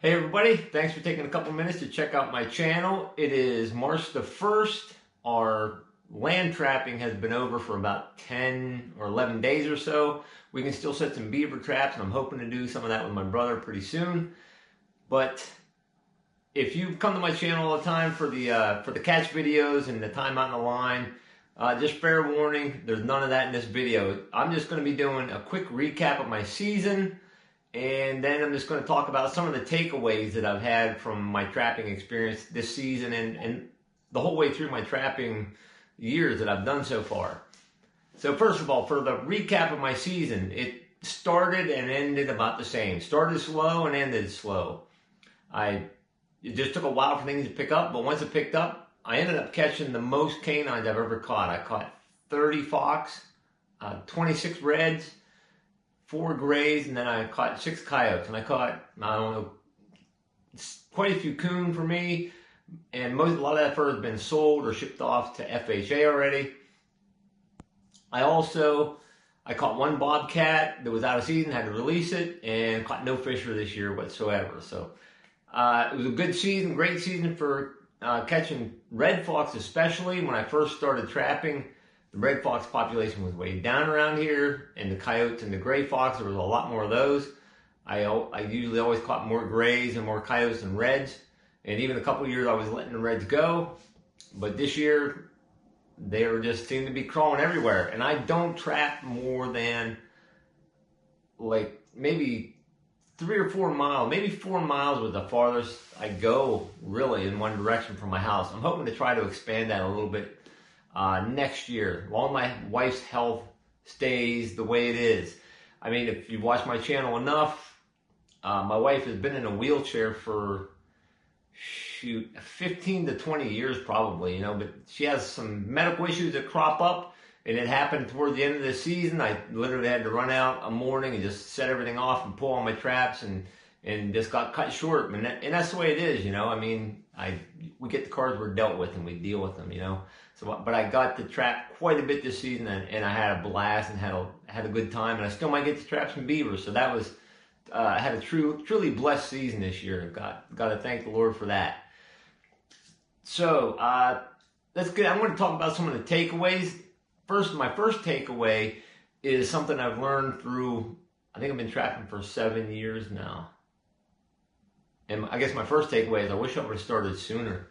Hey everybody, thanks for taking a couple minutes to check out my channel. It is March the 1st. Our land trapping has been over for about 10 or 11 days or so. We can still set some beaver traps, and I'm hoping to do some of that with my brother pretty soon. But if you come to my channel all the time for the catch videos and the time out in the line, just fair warning, there's none of that in this video. I'm just going to be doing a quick recap of my season, and then I'm just going to talk about some of the takeaways that I've had from my trapping experience this season and the whole way through my trapping years that I've done so far. So first of all, for the recap of my season, it started and ended about the same. Started slow and ended slow. It just took a while for things to pick up, but once it picked up, I ended up catching the most canines I've ever caught. I caught 30 fox, 26 reds, 4 grays, and then I caught 6 coyotes. And I caught, I don't know, quite a few coon for me, and a lot of that fur has been sold or shipped off to FHA already. I caught 1 bobcat that was out of season, had to release it, and caught no fish for this year whatsoever. So it was a good season, great season for catching red fox, especially. When I first started trapping, the red fox population was way down around here, and the coyotes and the gray fox, there was a lot more of those. I usually always caught more grays and more coyotes than reds, and even a couple of years I was letting the reds go, but this year they were just seemed to be crawling everywhere. And I don't trap more than like maybe 3 or 4 miles, maybe 4 miles was the farthest I go really in one direction from my house. I'm hoping to try to expand that a little bit next year, while my wife's health stays the way it is. I mean, if you watch my channel enough, my wife has been in a wheelchair for 15 to 20 years probably, but she has some medical issues that crop up, and it happened toward the end of the season. I literally had to run out a morning and just set everything off and pull on my traps, and just got cut short. And that's the way it is, I mean, we get the cards we're dealt with and we deal with them, So, but I got to trap quite a bit this season, and I had a blast and had a good time, and I still might get to trap some beavers. So that was, I had a truly blessed season this year, and got to thank the Lord for that. So that's good. I'm going to talk about some of the takeaways. My first takeaway is something I've learned through, I think I've been trapping for 7 years now. And I guess my first takeaway is I wish I would have started sooner.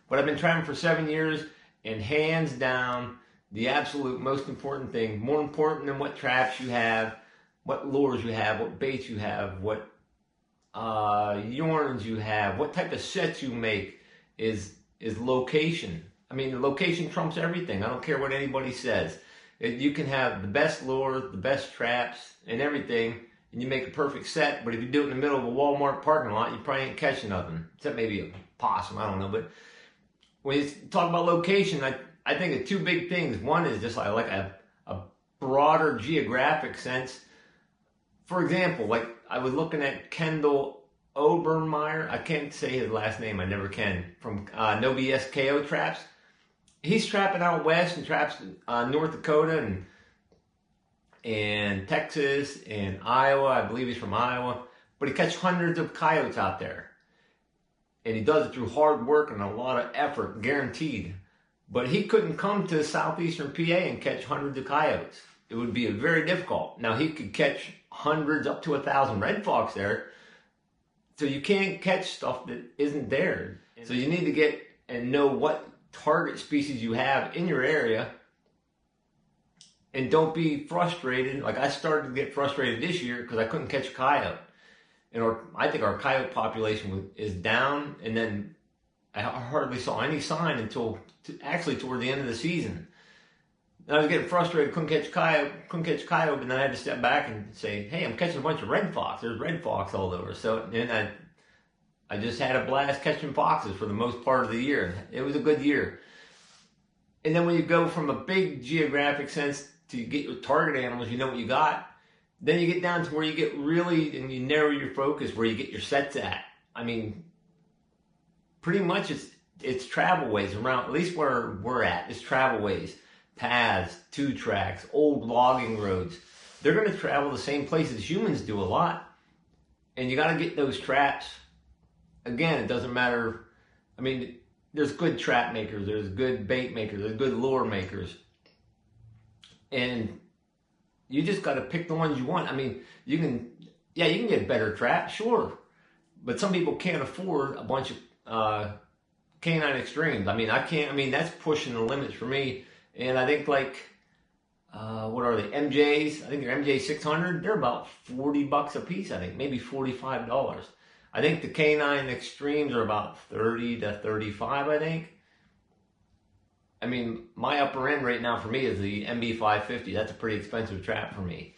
But I've been trapping for 7 years, and hands down, the absolute most important thing, more important than what traps you have, what lures you have, what baits you have, what yarns you have, what type of sets you make, is location. I mean, the location trumps everything. I don't care what anybody says. You can have the best lure, the best traps, and everything, and you make a perfect set, but if you do it in the middle of a Walmart parking lot, you probably ain't catching nothing, except maybe a possum, I don't know. But when you talk about location, I think of 2 big things. One is just like a broader geographic sense. For example, like I was looking at Kendall Obermeyer, I can't say his last name, I never can, from No BS KO Traps. He's trapping out west and traps North Dakota and Texas and Iowa. I believe he's from Iowa, but he catches hundreds of coyotes out there. And he does it through hard work and a lot of effort, guaranteed. But he couldn't come to southeastern PA and catch hundreds of coyotes. It would be very difficult. Now, he could catch hundreds up to 1,000 red fox there. So you can't catch stuff that isn't there. So you need to get and know what target species you have in your area. And don't be frustrated. Like I started to get frustrated this year because I couldn't catch a coyote. And I think our coyote population is down, and then I hardly saw any sign until actually toward the end of the season. And I was getting frustrated, couldn't catch coyote, but then I had to step back and say, hey, I'm catching a bunch of red fox. There's red fox all over. So then I just had a blast catching foxes for the most part of the year. It was a good year. And then when you go from a big geographic sense to get your target animals, you know what you got. Then you get down to where you get really, and you narrow your focus, where you get your sets at. I mean, pretty much it's travel ways around, at least where we're at, it's travel ways, paths, 2 tracks, old logging roads. They're going to travel the same places humans do a lot. And you got to get those traps again, it doesn't matter. I mean, there's good trap makers, there's good bait makers, there's good lure makers. And you just got to pick the ones you want. I mean, you can get better traps, sure. But some people can't afford a bunch of canine extremes. I mean, that's pushing the limits for me. And I think like, what are they? MJs? I think they're MJ 600. They're about $40 a piece, I think. Maybe $45. I think the canine extremes are about 30 to 35, I think. I mean, my upper end right now for me is the MB 550. That's a pretty expensive trap for me.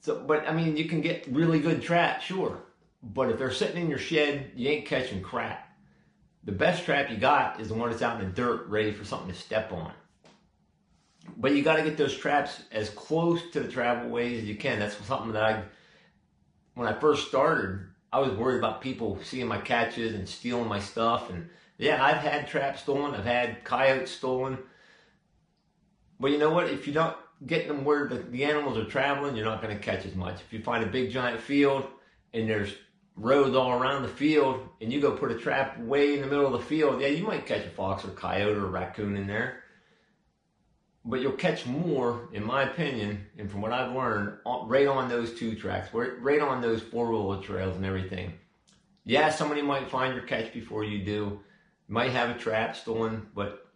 So, but I mean, you can get really good traps, sure. But if they're sitting in your shed, you ain't catching crap. The best trap you got is the one that's out in the dirt, ready for something to step on. But you got to get those traps as close to the travel ways as you can. That's something that when I first started, I was worried about people seeing my catches and stealing my stuff. And yeah, I've had traps stolen. I've had coyotes stolen. But you know what? If you don't get them where the animals are traveling, you're not going to catch as much. If you find a big giant field and there's roads all around the field and you go put a trap way in the middle of the field, yeah, you might catch a fox or coyote or a raccoon in there. But you'll catch more, in my opinion, and from what I've learned, right on those two tracks, right on those four-wheeler trails and everything. Yeah, somebody might find your catch before you do. You might have a trap stolen, but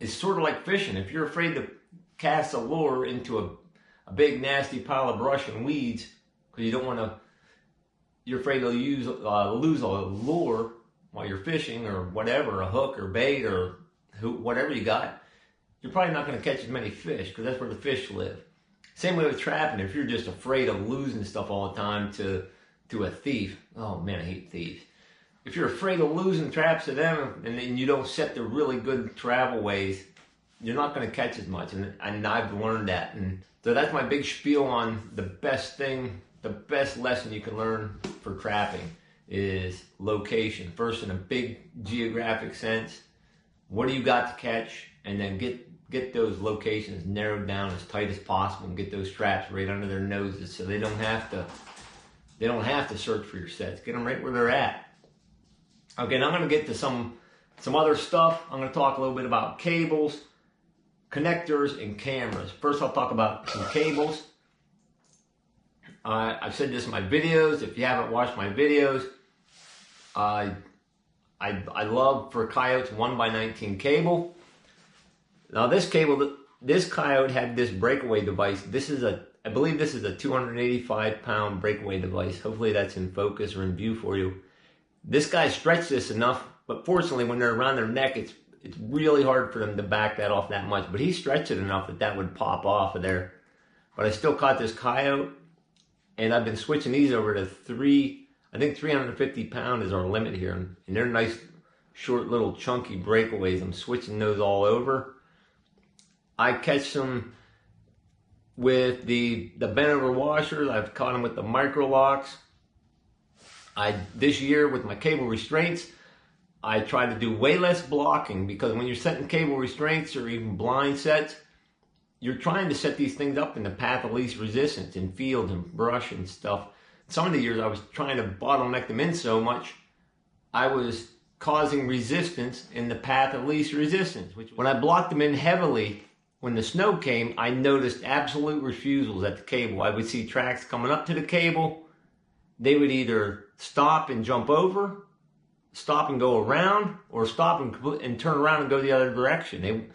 it's sort of like fishing. If you're afraid to cast a lure into a big, nasty pile of brush and weeds, because you don't want to, you're afraid to lose a lure while you're fishing or whatever, a hook or bait or whatever you got, you're probably not going to catch as many fish because that's where the fish live. Same way with trapping. If you're just afraid of losing stuff all the time to a thief, oh man, I hate thieves. If you're afraid of losing traps to them and then you don't set the really good travel ways, you're not going to catch as much. And I've learned that. And so that's my big spiel on the best lesson you can learn for trapping is location. First, in a big geographic sense, what do you got to catch? And then get those locations narrowed down as tight as possible and get those traps right under their noses so they don't have to search for your sets. Get them right where they're at. Okay, now I'm going to get to some other stuff. I'm going to talk a little bit about cables, connectors, and cameras. First, I'll talk about some cables. I've said this in my videos. If you haven't watched my videos, I love for coyotes 1x19 cable. Now this cable, this coyote had this breakaway device. I believe this is a 285-pound breakaway device. Hopefully that's in focus or in view for you. This guy stretched this enough, but fortunately when they're around their neck, it's really hard for them to back that off that much. But he stretched it enough that would pop off of there. But I still caught this coyote, and I've been switching these over to I think 350 pound is our limit here. And they're nice, short, little chunky breakaways. I'm switching those all over. I catch them with the bent over washers. I've caught them with the micro locks. This year with my cable restraints, I try to do way less blocking because when you're setting cable restraints or even blind sets, you're trying to set these things up in the path of least resistance in fields and brush and stuff. Some of the years I was trying to bottleneck them in so much, I was causing resistance in the path of least resistance. When I blocked them in heavily, when the snow came, I noticed absolute refusals at the cable. I would see tracks coming up to the cable. They would either stop and jump over, stop and go around, or stop and turn around and go the other direction.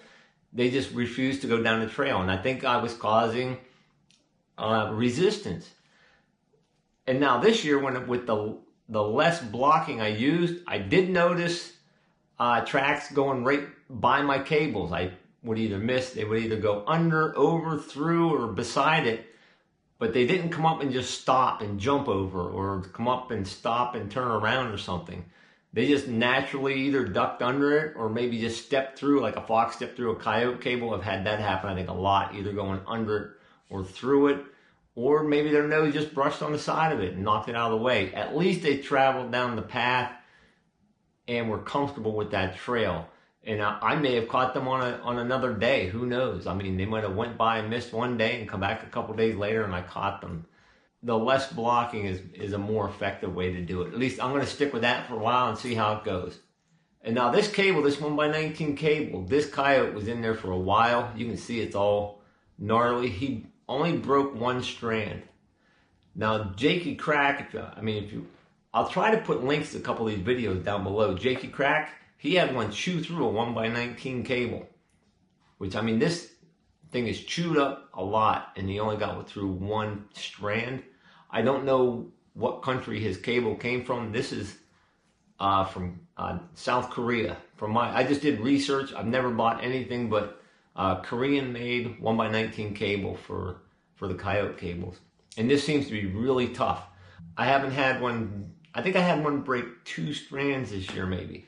They just refused to go down the trail. And I think I was causing resistance. And now this year, with the less blocking I used, I did notice tracks going right by my cables. I would either miss, they would either go under, over, through, or beside it, but they didn't come up and just stop and jump over, or come up and stop and turn around or something. They just naturally either ducked under it, or maybe just stepped through, like a fox stepped through a coyote cable. I've had that happen, I think, a lot, either going under it or through it, or maybe their nose just brushed on the side of it and knocked it out of the way. At least they traveled down the path and were comfortable with that trail. And I may have caught them on another day. Who knows? I mean, they might have went by and missed one day and come back a couple days later and I caught them. the less blocking is a more effective way to do it. At least I'm going to stick with that for a while and see how it goes. And now this cable, this 1x19 cable, this coyote was in there for a while. You can see it's all gnarly. He only broke one strand. Now Jakey Crack, I'll try to put links to a couple of these videos down below. Jakey Crack, he had one chew through a 1x19 cable. Which, this thing is chewed up a lot, and he only got through one strand. I don't know what country his cable came from. This is from South Korea. I just did research. I've never bought anything but Korean-made 1x19 cable for the coyote cables. And this seems to be really tough. I haven't had one. I think I had one break 2 strands this year, maybe.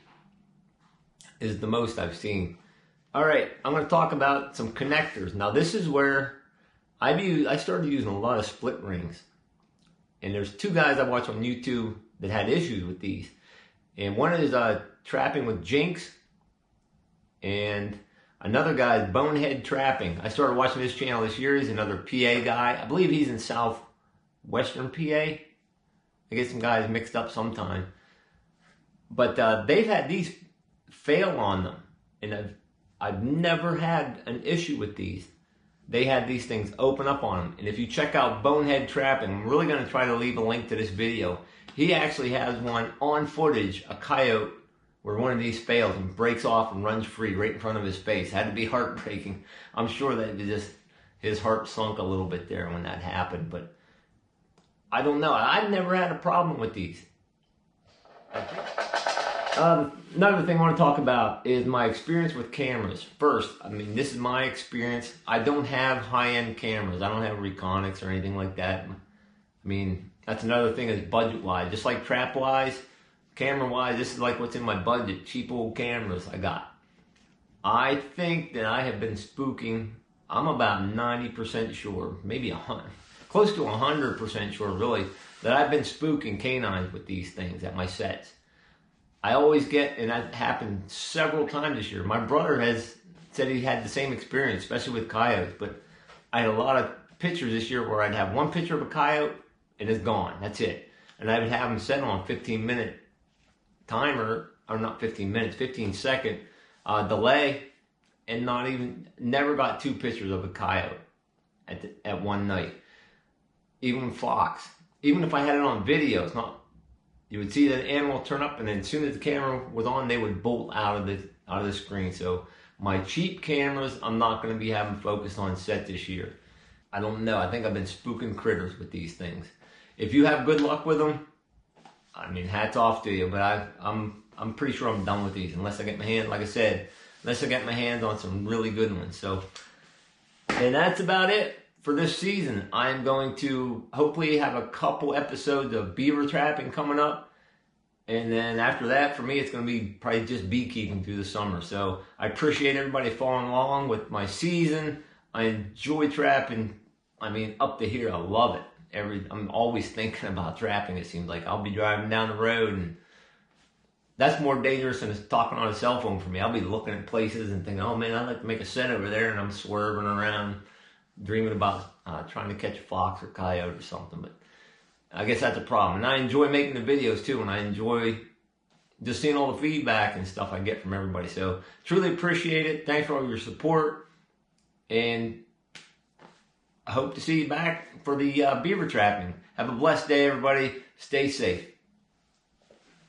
Is the most I've seen. All right, I'm going to talk about some connectors. Now, this is where I started using a lot of split rings. And there's 2 guys I watch on YouTube that had issues with these. And one is Trapping with Jinx. And another guy is Bonehead Trapping. I started watching this channel this year. He's another PA guy. I believe he's in southwestern PA. I get some guys mixed up sometime. But they've had these fail on them. And I've never had an issue with these. They had these things open up on them. And if you check out Bonehead Trapping, I'm really going to try to leave a link to this video. He actually has one on footage, a coyote, where one of these fails and breaks off and runs free right in front of his face. Had to be heartbreaking. I'm sure that his heart sunk a little bit there when that happened. But I don't know. I've never had a problem with these. Another thing I want to talk about is my experience with cameras. First, this is my experience. I don't have high-end cameras. I don't have Reconics or anything like that. That's another thing is budget-wise. Just like trap-wise, camera-wise, this is like what's in my budget. Cheap old cameras I got. I think that I have been spooking. I'm about 90% sure, maybe 100, close to 100% sure, really, that I've been spooking canines with these things at my sets. I always get, and that happened several times this year. My brother has said he had the same experience, especially with coyotes. But I had a lot of pictures this year where I'd have one picture of a coyote and it's gone. That's it. And I would have them set on a 15-minute timer, or not 15 minutes, 15-second delay, and never got 2 pictures of a coyote at one night. Even fox. Even if I had it on video, it's not. You would see the animal turn up, and then as soon as the camera was on, they would bolt out of the screen. So my cheap cameras, I'm not going to be having focused on set this year. I don't know. I think I've been spooking critters with these things. If you have good luck with them, hats off to you. But I'm pretty sure I'm done with these unless I get my hand, like I said, unless I get my hands on some really good ones. So, and that's about it for this season. I'm going to hopefully have a couple episodes of beaver trapping coming up. And then after that, for me, it's going to be probably just beekeeping through the summer. So I appreciate everybody following along with my season. I enjoy trapping. Up to here, I love it. I'm always thinking about trapping, it seems like. I'll be driving down the road, and that's more dangerous than talking on a cell phone for me. I'll be looking at places and thinking, oh man, I'd like to make a set over there, and I'm swerving around, dreaming about trying to catch a fox or coyote or something. But I guess that's a problem. And I enjoy making the videos too, and I enjoy just seeing all the feedback and stuff I get from everybody. So truly appreciate it. Thanks for all your support, and I hope to see you back for the beaver trapping. Have a blessed day, everybody. Stay safe.